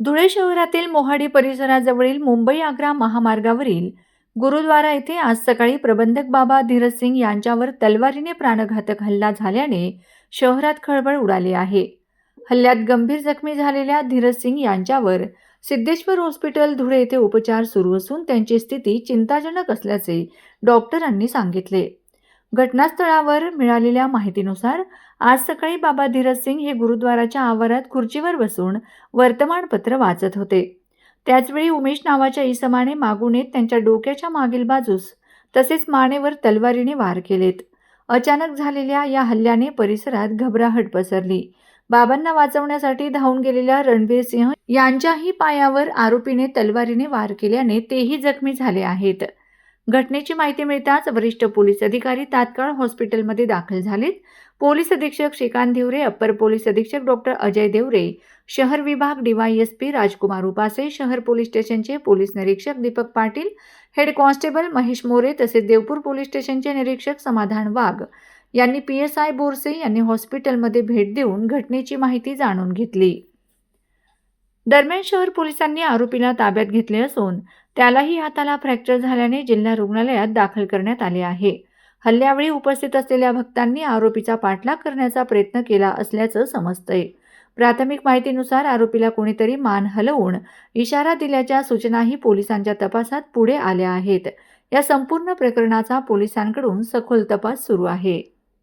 धुळे शहरातील मोहाडी परिसराजवळील मुंबई-आग्रा महामार्गावरील गुरुद्वारा येथे आज सकाळी प्रबंधक बाबा धीरज सिंग यांच्यावर तलवारीने प्राणघातक हल्ला झाल्याने शहरात खळबळ उडाली आहे. हल्ल्यात गंभीर जखमी झालेल्या धीरज सिंग यांच्यावर सिद्धेश्वर हॉस्पिटल धुळे येथे उपचार सुरू असून त्यांची स्थिती चिंताजनक असल्याचे डॉक्टरांनी सांगितले. घटनास्थळावर मिळालेल्या माहितीनुसार आज सकाळी बाबा धीरज सिंग हे गुरुद्वाराच्या आवारात खुर्चीवर बसून वर्तमानपत्र वाचत होते. त्याचवेळी उमेश नावाच्या इसमाने मागून येत त्यांच्या डोक्याच्या मागील बाजूस तसेच मानेवर तलवारीने वार केलेत. अचानक झालेल्या या हल्ल्याने परिसरात घबराहट पसरली. बाबांना वाचवण्यासाठी धावून गेलेल्या रणवीर सिंह यांच्याही पायावर आरोपीने तलवारीने वार केल्याने तेही जखमी झाले आहेत. घटनेची माहिती मिळताच वरिष्ठ पोलीस अधिकारी तात्काळ हॉस्पिटलमध्ये दाखल झालेत. पोलीस अधीक्षक श्रीकांत धिवरे, अप्पर पोलीस अधीक्षक डॉक्टर अजय देवरे, शहर विभाग डीवायएसपी राजकुमार उपासे, शहर पोलीस स्टेशनचे पोलीस निरीक्षक दीपक पाटील, हेड कॉन्स्टेबल महेश मोरे तसेच देवपूर पोलीस स्टेशनचे निरीक्षक समाधान वाघ यांनी PSI बोरसे यांनी हॉस्पिटलमध्ये भेट देऊन घटनेची माहिती जाणून घेतली. दरम्यान शहर पोलिसांनी आरोपीला ताब्यात घेतले असून त्यालाही हाताला फ्रॅक्चर झाल्याने जिल्हा रुग्णालयात दाखल करण्यात आले आहे. हल्ल्यावेळी उपस्थित असलेल्या भक्तांनी आरोपीचा पाठलाग करण्याचा प्रयत्न केला असल्याचं समजतंय. प्राथमिक माहितीनुसार आरोपीला कोणीतरी मान हलवून इशारा दिल्याच्या सूचनाही पोलिसांच्या तपासात पुढे आल्या आहेत. या संपूर्ण प्रकरणाचा पोलिसांकडून सखोल तपास सुरू आहे.